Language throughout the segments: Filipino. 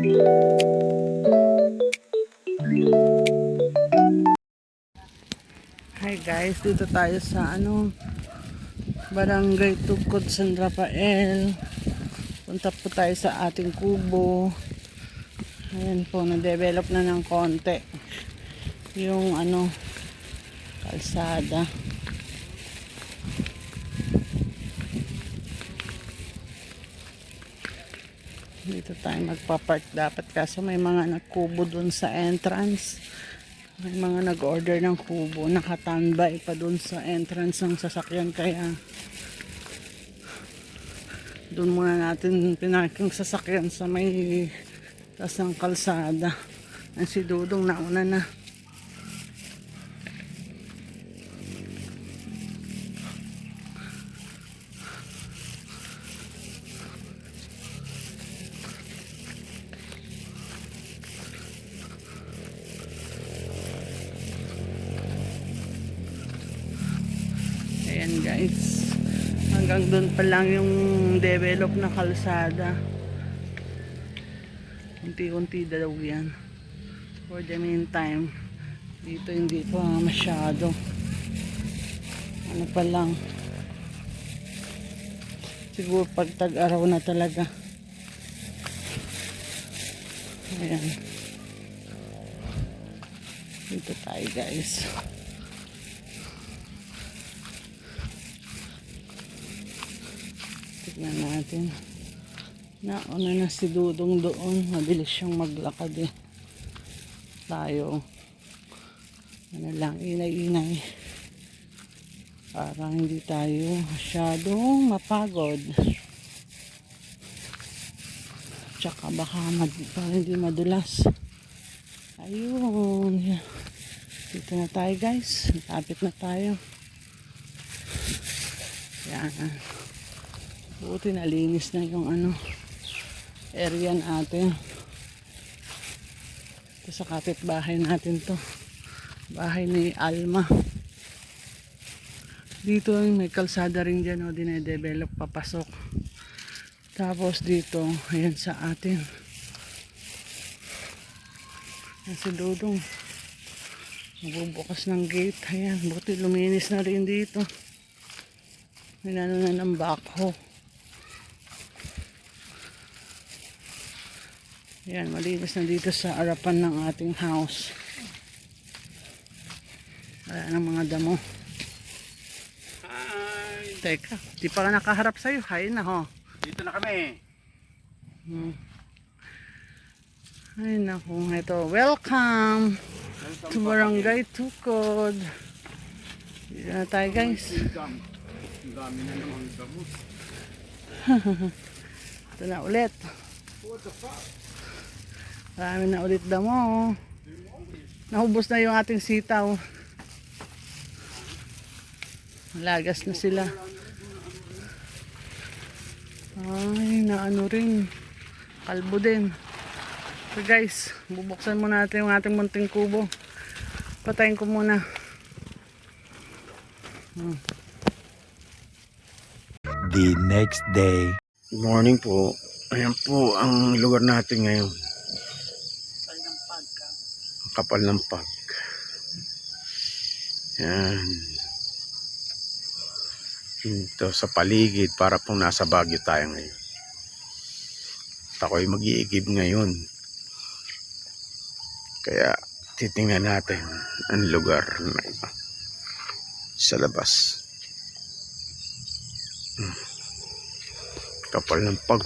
Hi guys, dito tayo sa Barangay Tukod San Rafael. Punta po tayo sa ating kubo. Ayan po, na-develop na ng konti yung kalsada. Dito tayo magpa-park dapat, kaso may mga nagkubo dun sa entrance. May mga nag-order ng kubo, nakatambay pa dun sa entrance ng sasakyan, kaya dun muna natin pinarking sasakyan sa may taas ng kalsada. Ang si Dudong nauna na. Ayan guys, hanggang doon pa lang yung develop na kalsada. Unti-unti daw yan. For the meantime, dito hindi pa masyado. Ano pa lang, siguro pag tag-araw na talaga. Ayan, dito tayo guys. Tignan natin. Nauna na si Dudong doon. Mabilis siyang maglakad eh. Tayo, lang, inay-inay. Para hindi tayo masyadong mapagod. Tsaka baka hindi madulas. Ayun. Dito na tayo guys. Lapit na tayo. Yan. Buti nalinis na yung area natin. Ito sa kapitbahay natin to. Bahay ni Alma. Dito may kalsada rin dyan, dine-develop papasok. Tapos dito, ayan sa atin. Ayan si Dudong. Magbubukas ng gate. Ayan, buti luminis na rin dito. May na ng backhoe. Yan, malinis na dito sa harapan ng ating house. Wala ng mga damo. Hi! Teka, di pa ka nakaharap sa'yo. Hay na ho. Dito na kami. Ay naku, ito. Welcome to Barangay Tukod. Dito na tayo guys. Ang dami na namang damo. Ito na ulit. What the fuck? Marami na ulit damo. Naubos na yung ating sitaw. Malagas na sila. Ay, naano rin. Kalbo din. So guys, bubuksan muna natin yung ating munting kubo. Patayin ko muna. The next day. Good morning po. Ayan po ang lugar natin ngayon. Kapal ng pag. Yan. Ito sa paligid, para pong nasa Baguio tayo ngayon. At ako'y mag-iigib ngayon. Kaya titingnan natin ang lugar na iba sa labas. Kapal ng pag.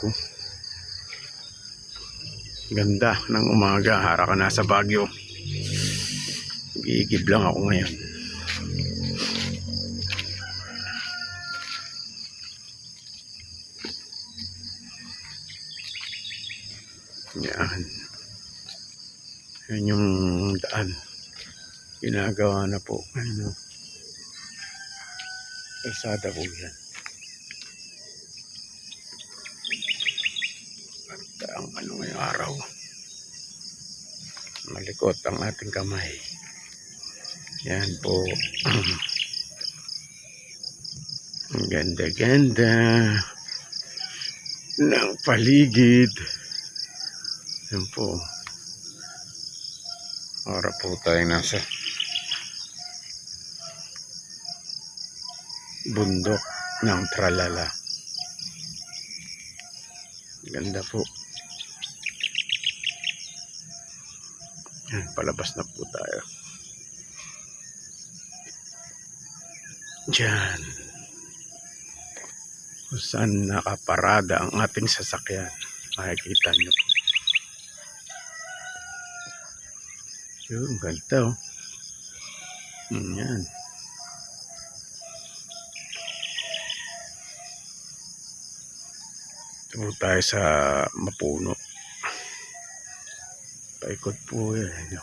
Ganda ng umaga, hara ka nasa Baguio. Mag-iigib lang ako ngayon. Yan. Yan yung daan. Ginagawa na po. Kalsada po yan. At ang ngayong araw, malikot ang ating kamay. Yan po. Ang ganda-ganda ng paligid. Yan po. Para po tayo nasa bundok ng Tralala. Ganda po. Yan, palabas na po tayo. Diyan. Kung saan nakaparada ang ating sasakyan. Makikita nyo po. Yun, ganda oh. Yan. Ito po tayo sa Mapuno. Paikot po yan.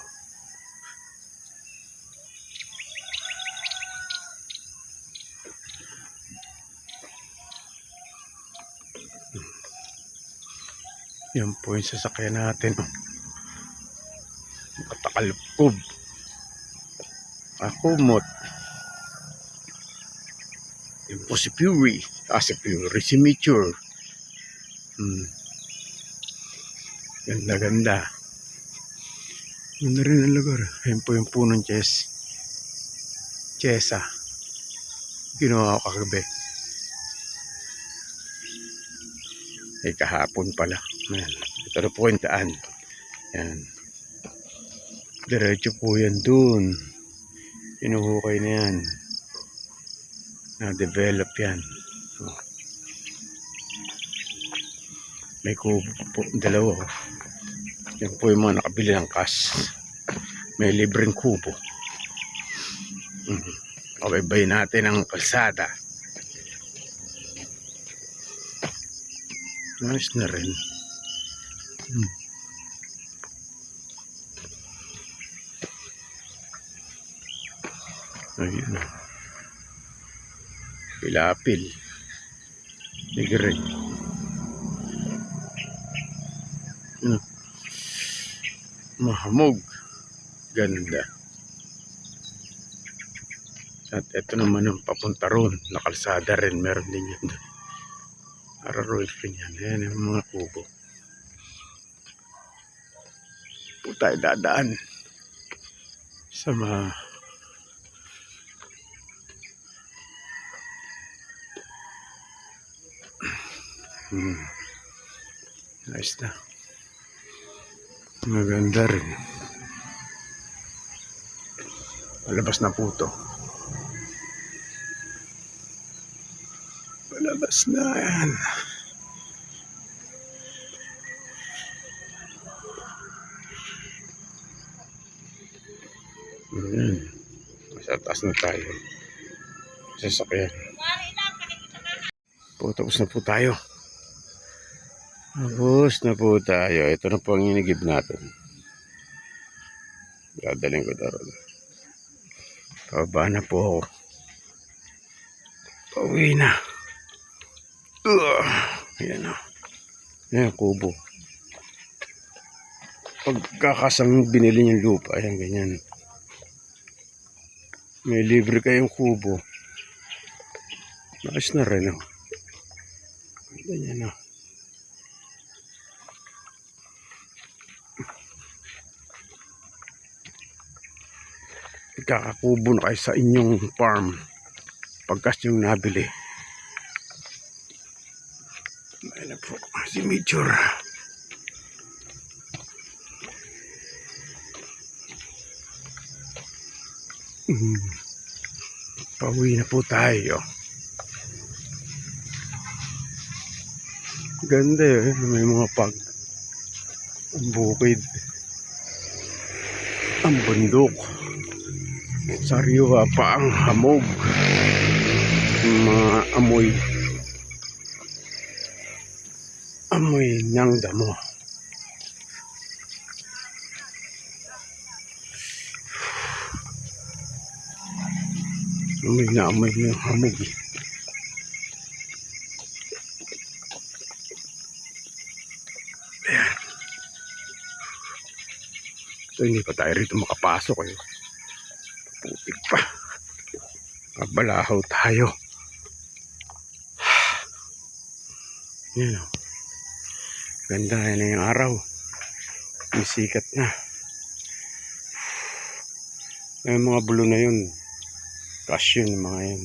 Yan po yung sasakyan natin. Nakatakalob. Akumot. Yan po si Fury. Si Fury. Si Mature. Ganda, ganda. Yun na rin ang lugar. Yan po yung punong Chesa. Ginawa ko kagabi. Ay kahapon pala. Yan. Ito na po yung daan. Yan. Diretso po yan dun. Inuhukay na yan. Na-develop yan. May kubo po. Dalawa. Yan po yung mga nakabili ng cash. May libreng kubo. Kabaybay natin ang kalsada. Nice na rin. Ayun. Pilapil. Ligre. Mahamog. Ganda. At ito naman ang papunta ron. Nakalsada rin. Meron din yan doon. Araroy rin yan. Ayan yung mga kubo. Po tayo dadaan sa mga nice na. Maganda rin. Palabas na po to. Palabas na yan. Ayan. Sa taas na tayo. Sasakyan. Tapos na po tayo. Tapos na po tayo. Ito na po ang inigib natin. Dadaling ko daron. Pababa na po ako. Pauwi na. Ayan na. Ayan, kubo. Pagkakasang binili niyong lupa, ayan, ganyan. May libre kayong kubo. Nice na rin, oh. Ganyan, oh. Kakakubo na kayo sa inyong farm pagkas yung nabili. Ayan po si Mature. Pauwi na po tayo. Ganda yun. May mga ang bukid, ang bundok. Sariwa pa ang hamog. Mga amoy ng damo. Amoy na amoy ng hamog. Ayan. So, hindi pa tayo rito makapasok eh. Putik pa. Kabalahaw tayo. Yan o. Ganda na yung araw. May sikat na. May mga bulo na yun. Cashew yung mga yun.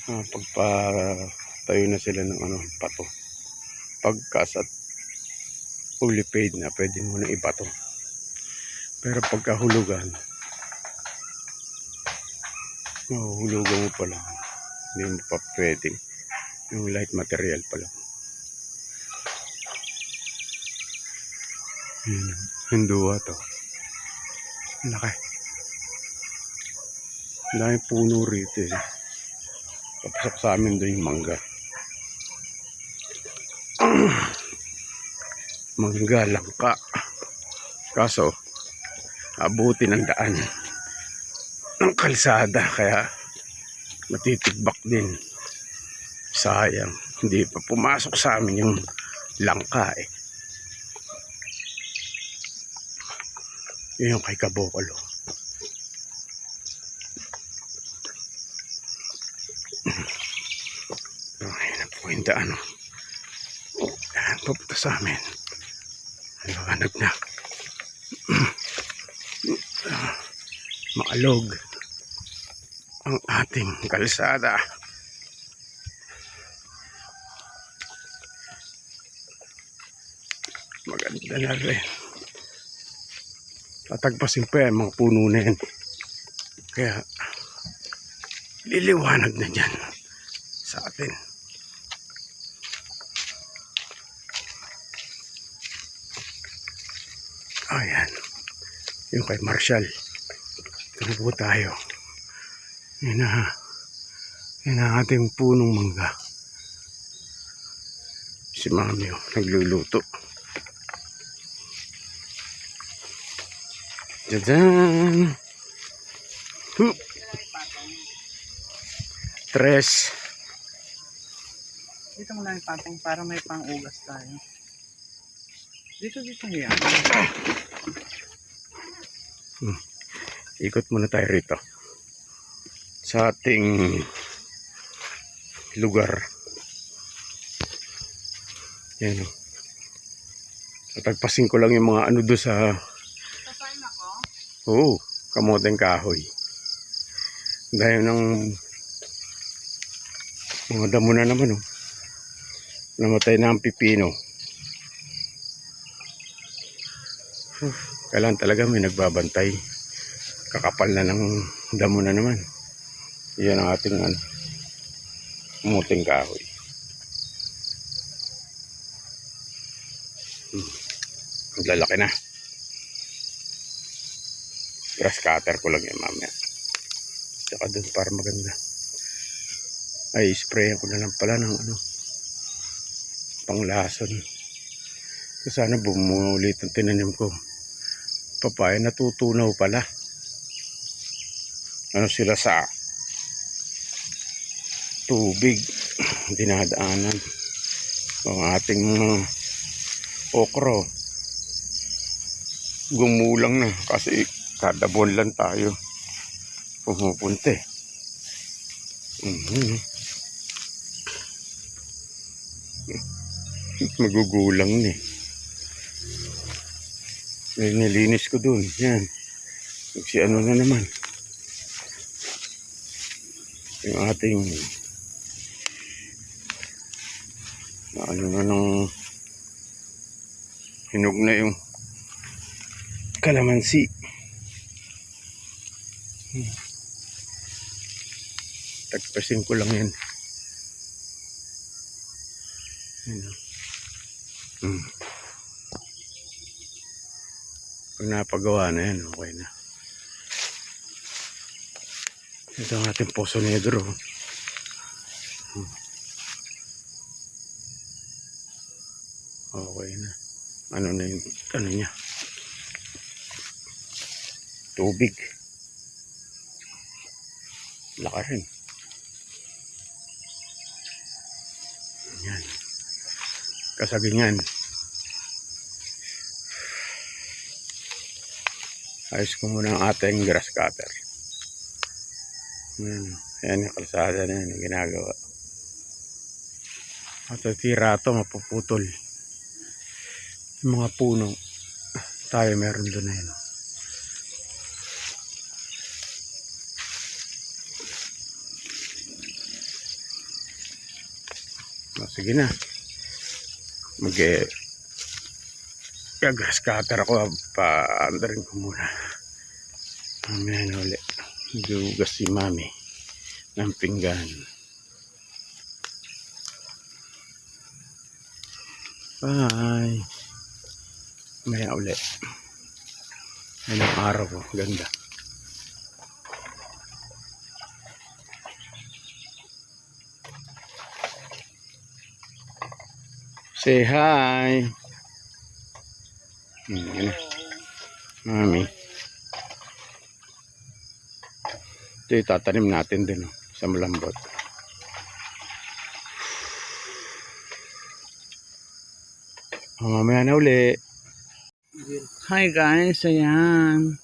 Pagpatayo na sila ng pato. Pagkas at fully paid na, pwede mo na ibato. Pero pagkahulugan, mahuhulugan mo pa lang. Hindi mo pa pwede. Yung light material pa lang. Hinduwa to. Laki. Ang daming puno rito eh. Papasok sa amin doon yung mangga. Mangga, langka. Kaso, abuti ng daan ng kalsada. Kaya matitigbak din. Sayang. Hindi pa pumasok sa amin yung langka eh. Yun yung kay Kabokolo. Ayun na po yung daan. Yan, papunta sa amin. Liwanag na. Maalog ang ating kalsada. Maganda na rin. Tatagpasin pa yan, mga puno na yan. Kaya liliwanag na dyan sa atin. Ayan. Yung kay Marshall. Ito po tayo. Yan na ating punong mangga. Si Mami nagluluto. Diyan. Tres. Dito mo lang ipatong para may pang-ugas tayo. Dito yan. Ikot muna tayo rito. Sa ating lugar. Yan o. Tatagpasin ko lang yung mga doon sa... Oo, kamoteng kahoy. Dahil ng mga damo na naman oh. Namatay na ang pipino. Kailan talaga may nagbabantay. Kakapal na ng damo na naman. Yan ang ating kamoteng kahoy. Lalaki na. Grass cutter ko lang yan mamaya. Tsaka doon para maganda. Ay, spray ko na lang pala ng panglason. Kasi sana bumulit ang tinanim ko. Papaya natutunaw pala. Sila sa tubig. Dinadaanan. Ang ating okro. Gumulang na kasi kada buwan lang tayo pumupunta eh. Magugulang na eh. Nilinis ko dun. Yan. Si na naman. Yung ating na nung hinog na yung kalamansi. Tagpasin ko lang yan. Pag napagawa na yan, okay na. Ito ang ating Poso Negro. Okay na. Ano na yung niya? Tubig. Laka rin. Yan. Kasagingan. Ayos ko muna ang ating grass cutter. Yan yung kalsada na yan yung ginagawa. At tira ito mapuputol. Yung mga puno, tayo meron doon eh. No? Sige na. Grass cutter ako. Pa-andarin ko muna. Mamaya na ulit. Dugas si mami ng pinggan. Bye. Mamaya ulit. Yan ang araw ko. Ganda. Say hi. Yan. Mami. Ito itatanim natin din sa malambot. Mamaya na uli. Hi guys, ayan.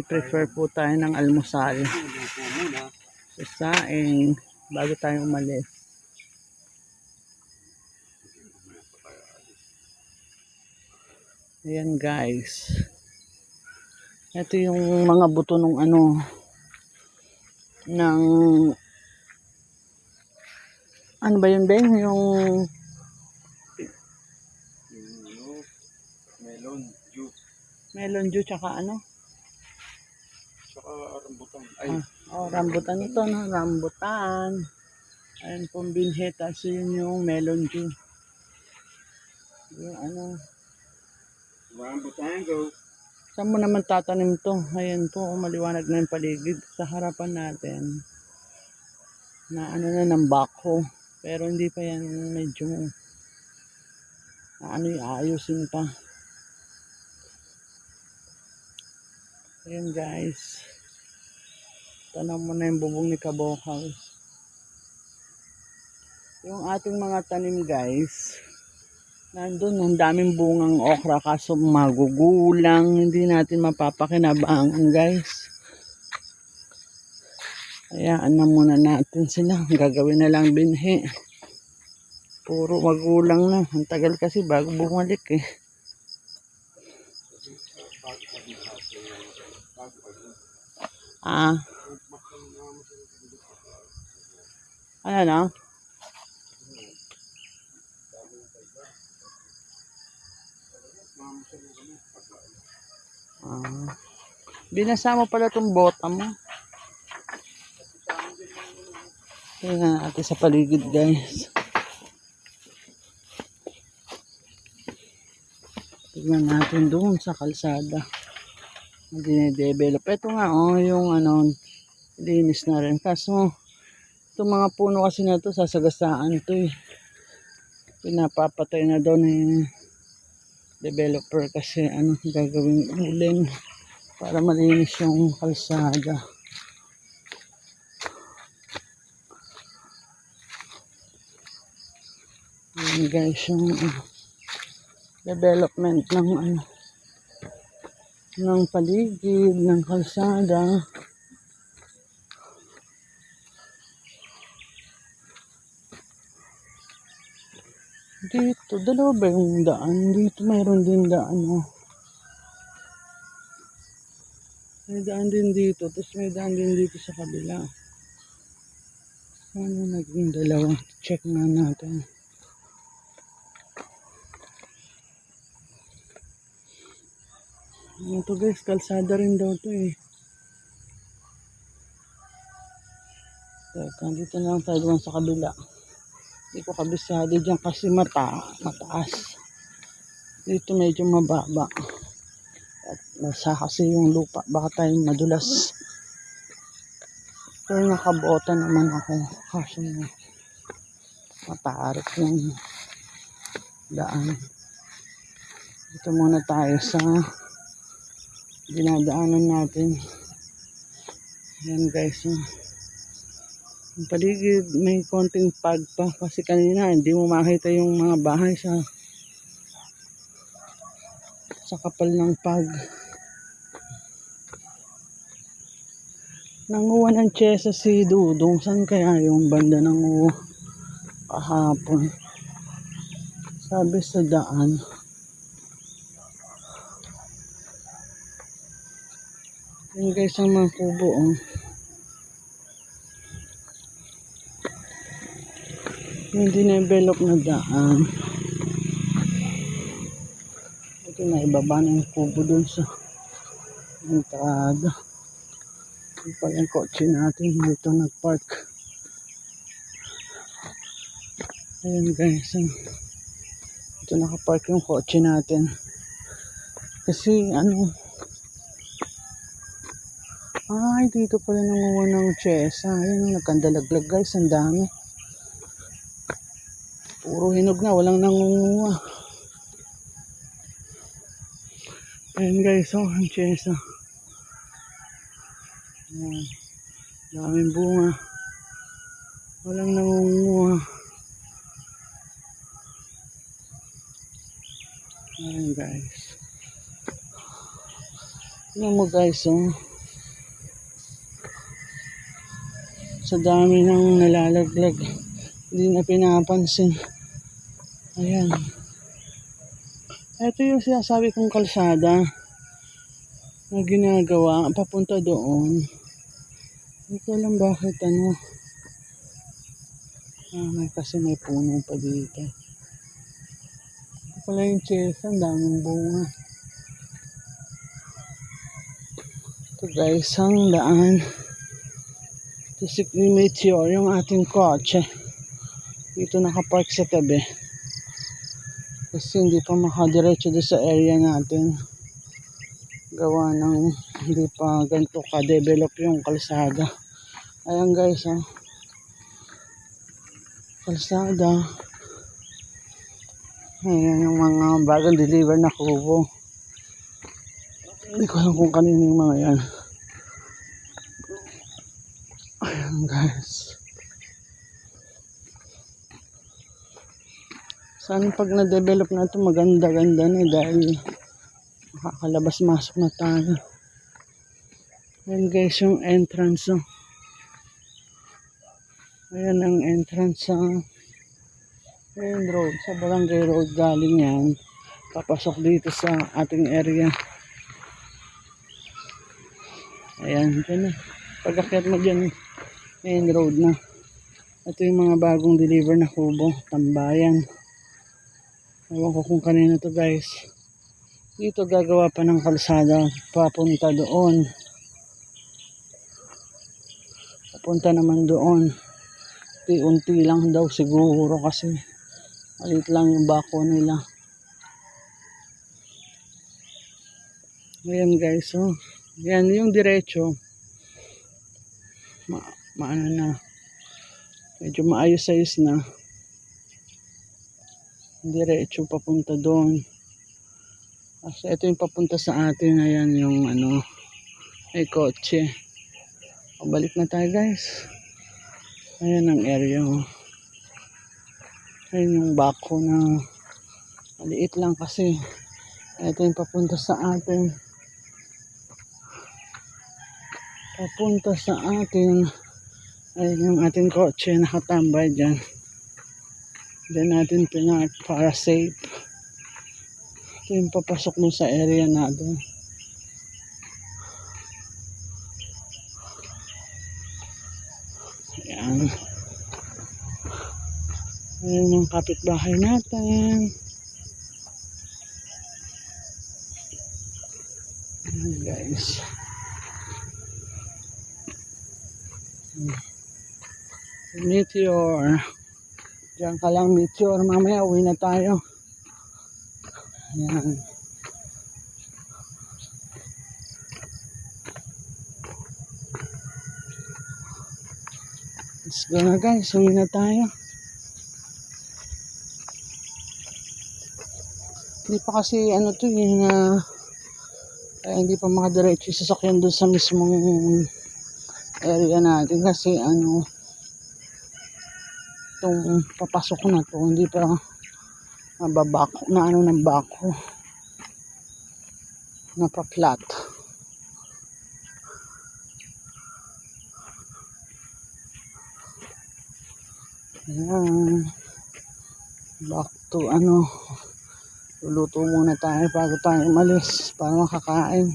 Prefer po tayo ng almusal. Sa saing, bago tayo umalis. Ayan guys. Ito yung mga buto ng ano ba yun, Ben? Yung melon juice tsaka ano? Saka rambutan. Rambutan ito, no? Rambutan. Ayan pong binhi. Tapos yun yung melon juice. Yung Rambutan go. saan mo naman tatanim to? Ayan po, maliwanag na yung paligid sa harapan natin. Na na ng bako. Pero hindi pa yan medyo aayusin pa. Ayan guys. Tanong mo na yung bubong ni Kabokal. Yung ating mga tanim guys. Nandun, ang daming bungang okra kaso magugulang. Hindi natin mapapakinabangan guys. Hayaan na muna natin sila. Gagawin na lang binhi. Puro magulang na. Ang tagal kasi bago bumalik eh. Ano na? Binasa mo pala itong bota mo. Tingnan natin sa paligid guys. Tingnan natin doon sa kalsada. Dine-develop. Ito nga yung linis na rin. Kaso itong mga puno kasi na ito sasagasaan ito eh. Pinapapatay na daw ni developer kasi gagawing uling para malinis yung kalsada. Ayan guys yung development ng paligid, ng kalsada. Dito, dalawa ba yung daan? Dito mayroon din daan May daan din dito, tapos may daan din dito sa kabila. Ano naging dalawa? Check na natin. Ito guys, kalsada rin daw to eh. Teka, dito na lang tayo sa kabila. Hindi ko kabisado dyan kasi mataas. Dito medyo mababa. At nasa kasi yung lupa. Baka tayo madulas. Pero nakabota naman ako. Kasi mataarik yung daan. Dito muna tayo sa dinadaanan natin. Ayan guys. Ang paligid may konting pag pa kasi kanina hindi mo makita yung mga bahay sa kapal ng pag. Nanguha ng tiyesa si Dudong. Saan kaya yung banda nanguha kahapon? Sabi sa daan. Yun guys ang mga kubo. Oh. Hindi na-develop na daan. Ito na ibaba na yung kubo dun sa entrada. Ito pala yung kotse natin dito nag-park. Ayun guys. Ito nakapark yung kotse natin. Kasi ano. Ay dito pala nanguha ng chesa. Ayun nagkandalaglag guys. Ang dami. Puro hinog na. Walang nangunguha. Ayun guys. Oh ang chesa. Ayan. Daming bunga. Walang nangunguha. Ayan guys. Tignan mo guys oh. Sa dami ng nalalaglag. Hindi na pinapansin. Ayan. Ito yung sinasabi kong kalsada na ginagawa papunta doon. Hindi ko alam bakit ano. Kasi may puno pa dito. Ito pala yung chesa. Ang daming bunga. Ito guys, ang daan. Ito si Meteor, yung ating kotse. Dito nakapark sa tabi. Kasi hindi pa makadiretso doon sa area natin. Gawa ng hindi pa ganito ka-develop yung kalsada. Ayan guys, oh. Kalsada. Ayan yung mga bagong deliver na kubo. Hindi ko alam kung kanino yung mga yan. Ayan guys. Sana pag na-develop na ito maganda-ganda na dahil makakalabas-masok na tayo. Ayan guys yung entrance. Oh. Ayan ang entrance sa main road. Sa barangay road galing yan. Papasok dito sa ating area. Ayan. Dyan na. Pag-akyat mo dyan main road na. Ito yung mga bagong deliver na kubo. Tambayan. Ewan ko kung kanina to guys. Dito gagawa pa ng kalsada. Papunta doon. Papunta naman doon. Unti-unti lang daw siguro kasi maliit lang yung bako nila. Ayan guys. Oh. Yan yung diretso. Maano na. Medyo maayos-ayos na. Diretso papunta doon. Kasi ito yung papunta sa atin. Ayan yung ano. May kotse. Pabalik na tayo guys. Ayan ang area. Ayan yung bako na maliit lang kasi. Ito yung papunta sa atin. Papunta sa atin. Ayan yung ating kotse nakatambay dyan. Diyan natin pinark para safe. Ito yung papasok mo sa area natin. Ayan. Ayan yung kapitbahay natin. Ayan guys. Meteor. Diyan ka lang Meteor. Mamaya uwi na tayo. Ayan. Let's go na guys. Uwi na tayo. Hindi pa kasi ano to yung hindi pa makadiretso yung sasakyan doon sa mismong area natin kasi ano itong papasok na to hindi pa mababako na ano ng bako na pa-flat. Ayan. Back to ano. Luluto muna tayo bago tayo umalis para makakain.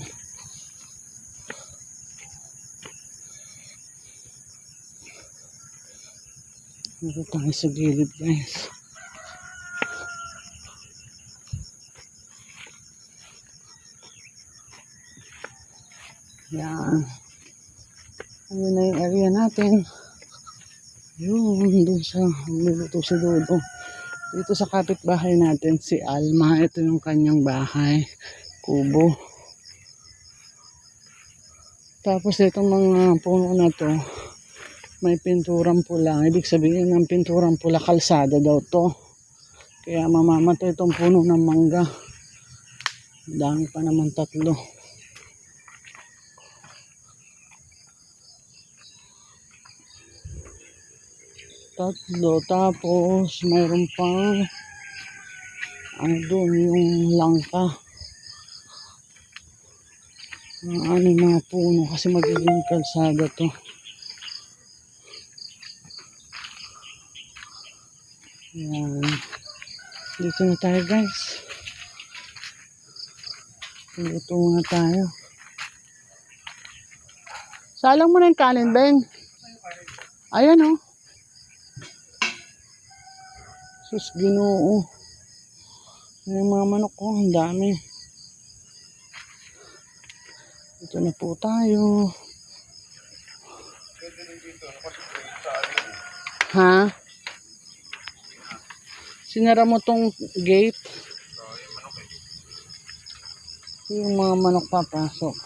Dito tayo sa gilid guys. Yan. Ayun na yung area natin. Yun, doon sa luluto si Dodo. Dito sa kapitbahay natin, si Alma. Ito yung kanyang bahay. Kubo. Tapos itong mga puno na to, may pinturang pula. Ibig sabihin ng pinturang pula, kalsada daw to. Kaya mamamatay itong puno ng mangga. Dami pa naman 3. Tapos mayroon pang ano doon, yung langka. Mga puno kasi magiging kalsada to. Yan. Dito na tayo guys. Dito muna tayo. Salang mo na yung kanin, Ben. Ayan o. Sus, Ginoo. Yung mga manok ko, ang dami. Ito na po tayo. Ha? Sinara mo tong gate. Yung mga manok papasok.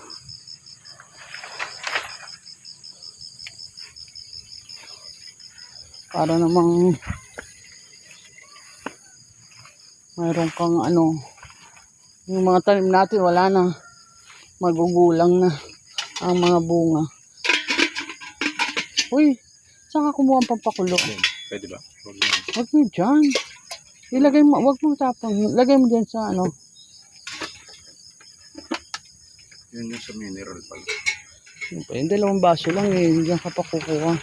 Para namang mayroon kang ano, yung mga tanim natin wala na, magugulang na ang mga bunga. Uy, saan ka kumuha ang pampakulo? Pwede ba? Huwag mo dyan. Ilagay mo, huwag mo tapang. Lagay mo dyan sa ano. Yun yung sa mineral pala. Yung 2 baso lang eh, diyan ka pa kukuha.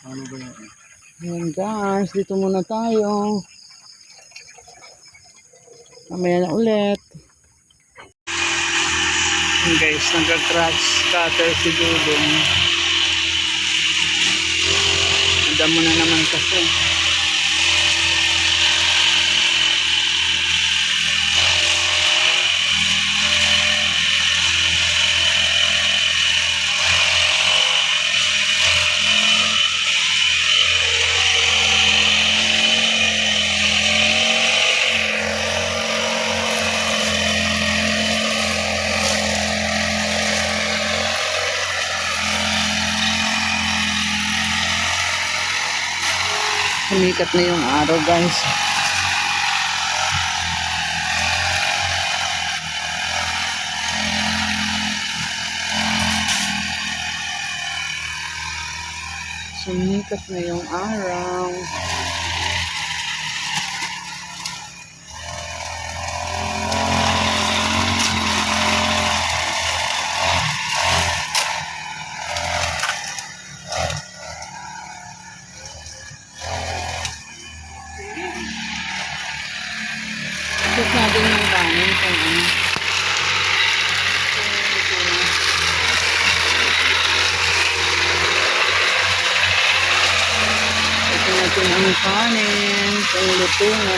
Ano ba yun? Ayan guys, dito muna tayo. Mamaya na ulit. Ayan guys, nagka-grass cutter si Dudong. Damo na naman kasi. Sumikat na yung araw guys. Sumikat na yung araw. Check natin yung kanin kung ano. Ito natin ang kanin kung luto na.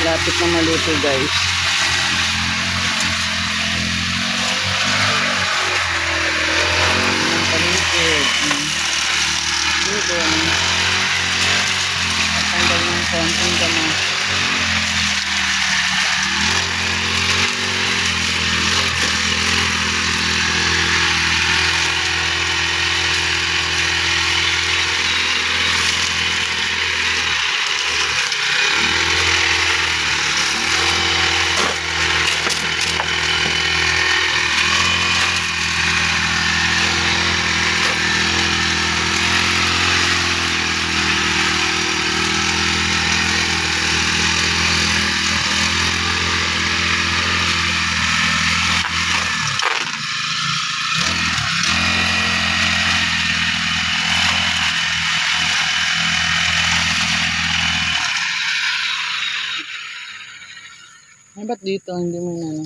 Lapit na maluto guys. Dito tatanggal ng konting dama. Ay, ba't dito? Hindi mo na ano?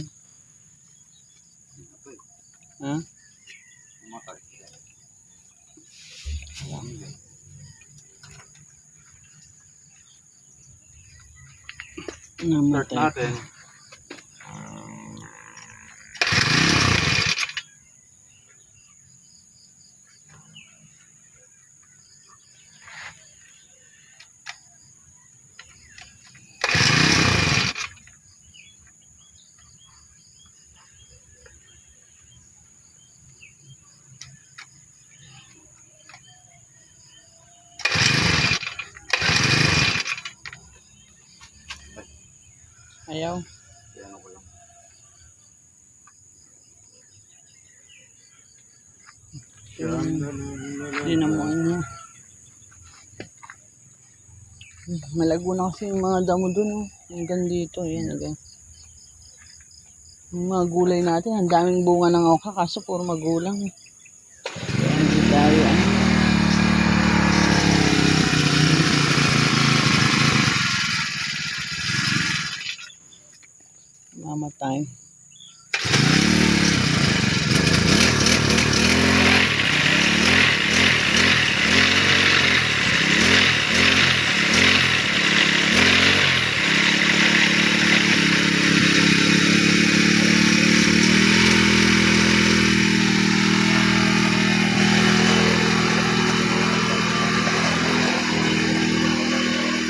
Ha? Matay. Start Namatay. natin. Ayaw. Ayan ako lang. Dinamuan niya. Malago na kasi yung mga damo dun. Oh. Hanggang dito. Ayan, again. Yung mga gulay natin, ang daming bunga ng oka kaso puro magulang. Kaya hindi tayo. Mamatay.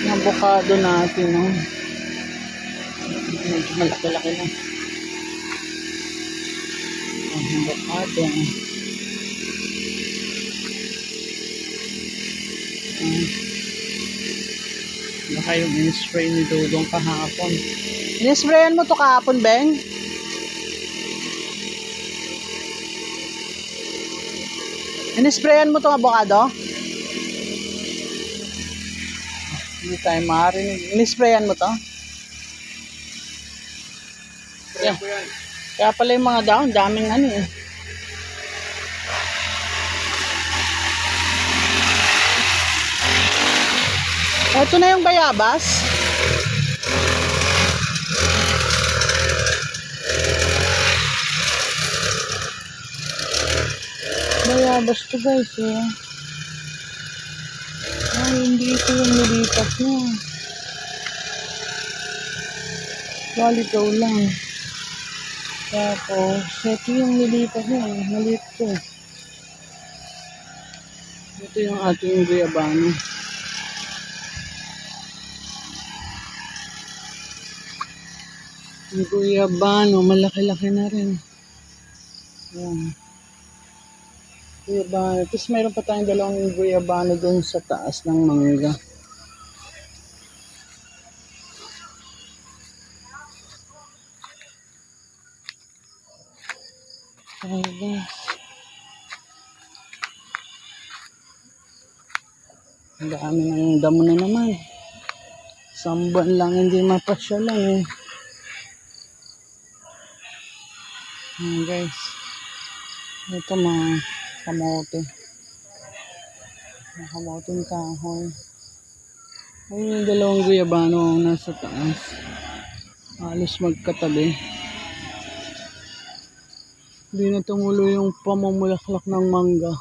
Yung avocado natin, no? Medyo malaki-laki na. Ang avocado. Baka yung in-spray ni Dudong kahapon. In-sprayan mo to kahapon, Beng? In-sprayan mo to avocado? Hindi tayo marinig. In-sprayan mo to? Yeah. Kaya pala yung mga daon, daming ano eh. Ito na yung bayabas. Bayabas to guys eh. Ay, hindi ito yung nilipat niya. Ikaw lang. Tapos, ito yung nilipat niya. Maliit to. Ito yung ating guyabano. Yung guyabano, malaki-laki na rin. Ayan. Guyabano. Tapos mayroon pa tayong dalawang guyabano doon sa taas ng mangga. Talaga. Ang dami ng damo na naman. Isang buwan lang hindi mapasyalan eh. Ayan guys. Ito mga kamote. Mga kamoteng kahoy. Ayun yung dalawang guyabano nasa taas. Halos magkatabi. Hindi na tumulo yung pamumulaklak ng mangga.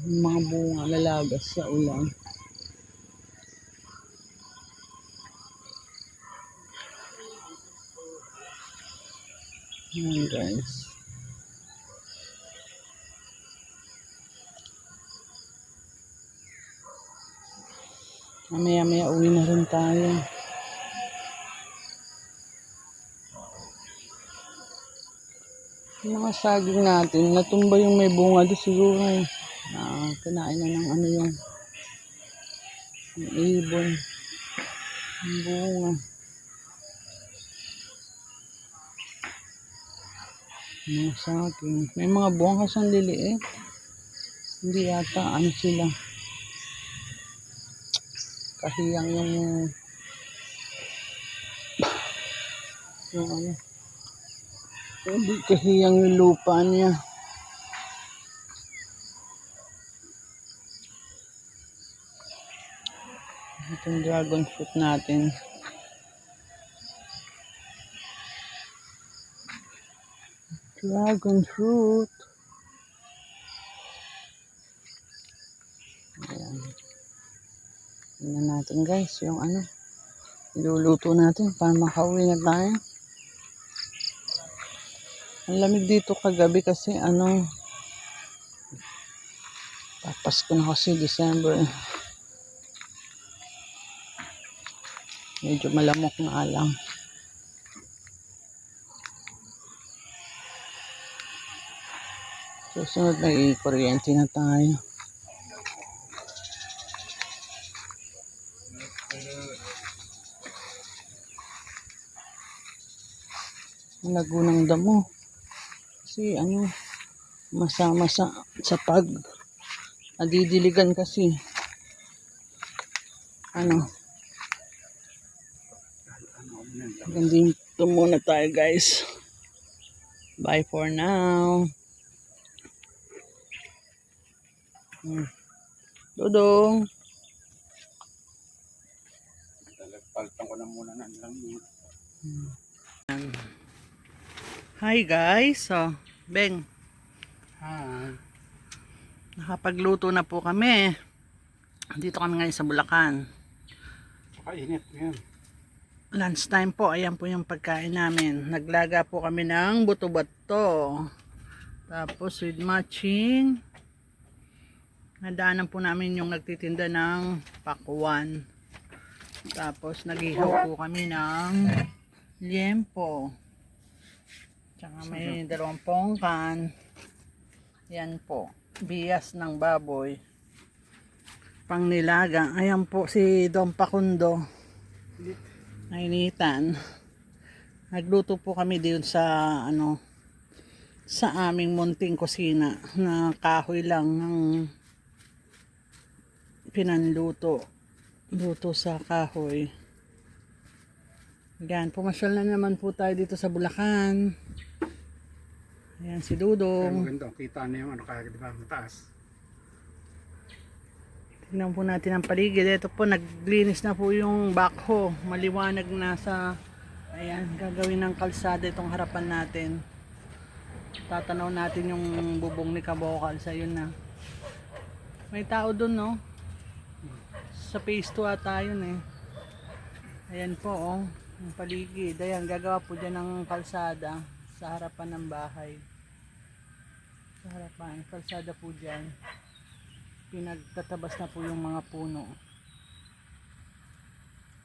Yung mga bunga lalagas sa ulan. Ayan guys. Mamaya uwi na rin tayo. Yung mga saging natin, natumba yung may bunga doon siguro. Kinain na ng ano yung ibon. Yung bunga. Mga saging. May mga bunga kasang liliit. Hindi yata ano sila. Kahiyang yung ano. Hindi kahiyang yung lupa niya. Itong dragon fruit natin. Dragon fruit. Ayan. Tingnan natin guys yung ano. Iluluto natin para makauwi na tayo. Ang lamig dito kagabi kasi ano. Papasko na kasi December. Medyo malamok na lang. Susunod na i-kuryente na tayo. Ang lago ng damo. Kasi ano, masa-masa sa pag nadidiligan kasi. Ano, hanggang dito muna tayo guys. Bye for now. Dodong. Paltan ko na muna ng lang. Hi guys. So, Beng, Hi. nakapagluto na po kami. Dito kami ngayon sa Bulacan. Kainit yan. Lunch time po. Ayan po yung pagkain namin. Naglaga po kami ng buto-bato. Tapos with matching, nadaanan po namin yung nagtitinda ng pakwan. Tapos naghihaw po kami ng liempo. Tsaka may dalawang pongkan. Yan po. Bias ng baboy. Pang nilaga. Ayan po si Don Pakundo. Nainitan. Nagluto po kami dito sa ano, sa aming munting kusina na kahoy lang ang pinanluto. Luto sa kahoy. Yan, pumasyal na naman po tayo dito sa Bulacan. Ayan si Dudong. Maganda, kita na yung ano kaya diba mataas. Tingnan po natin ang paligid. Ito po, naglinis na po yung backhoe. Maliwanag na sa, ayan, gagawin ng kalsada itong harapan natin. Tatanaw natin yung bubong ni Kabokal. Sa yun na. May tao dun, no? Sa phase 2 ata yun eh. Ayan po, oh. Yung paligid. Ayan, gagawa po dyan ng kalsada sa harapan ng bahay. Sa harapan, kalsada po dyan. Pinagtatabas na po yung mga puno.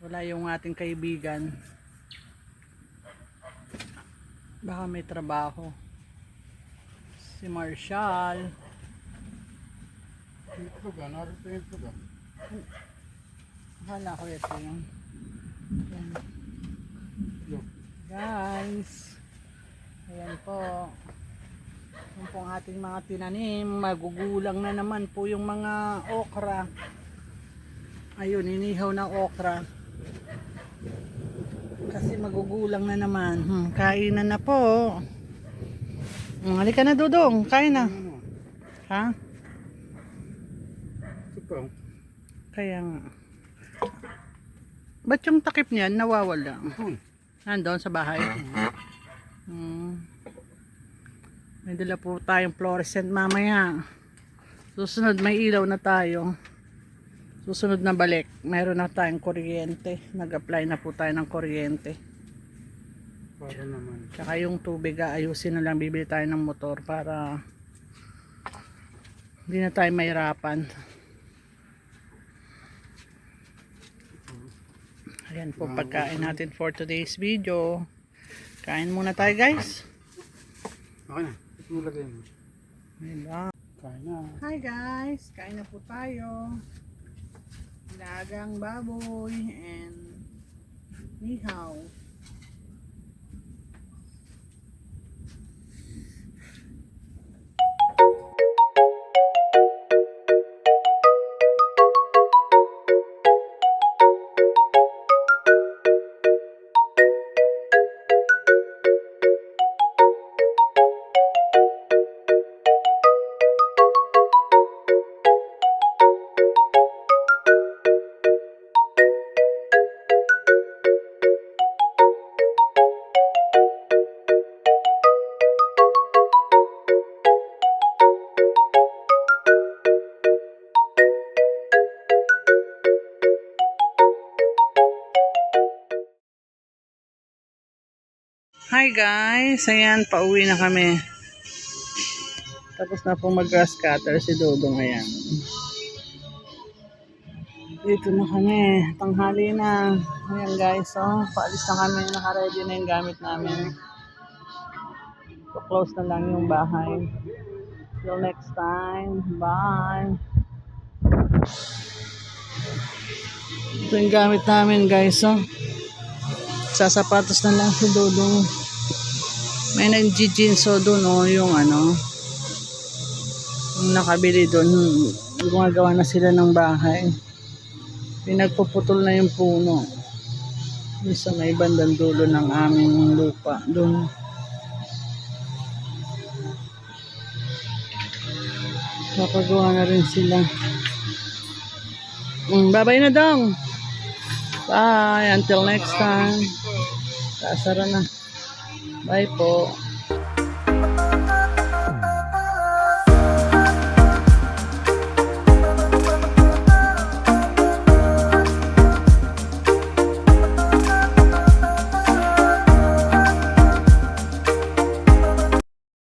Wala yung ating kaibigan. Baka may trabaho. Si Marshall. Ito ga, narito ito ga. Akala ko ito yun. Ayan. Guys. Ayan po. Yung pong ating mga tinanim. Magugulang na naman po yung mga okra. Ayun, inihaw ng okra. Kasi magugulang na naman. Kainan na po. Halika na Dudong. Kain na. Ha? Ito. Kaya nga. Ba't yung takip niyan nawawala? Nandun sa bahay? May dala po tayong fluorescent mamaya. Susunod may ilaw na tayo. Susunod na balik, mayroon na tayong kuryente. Nag-apply na po tayo ng kuryente. Para naman. Tsaka yung tubig, ayusin na lang. Bibili tayo ng motor para hindi na tayo mahirapan. Ayan po pagkain natin for today's video. Kain muna tayo guys. Okay na. Ito mo lagay mo. Ayan. Kain na. Hi guys, kain na po tayo. Lagang baboy and nihaw. Hi guys, ayan, pauwi na kami. Tapos na po mag-grass cutter si Dodong, ayan. Dito na kami, tanghali na. Ayan guys, oh, paalis na kami, naka-ready na yung gamit namin. So close na lang yung bahay. Till next time, bye! Ito yung gamit namin guys, oh. Sasapatos na lang si Dodong. May nag-jeanso doon, oh, yung ano, yung nakabili doon. Gumagawa na sila ng bahay. Pinagpuputol na yung puno. Yung sa may bandang dulo ng aming lupa. Doon. Kapagawa na rin sila. Bye-bye na dong. Bye. Until next time. Kasara na. Bye po.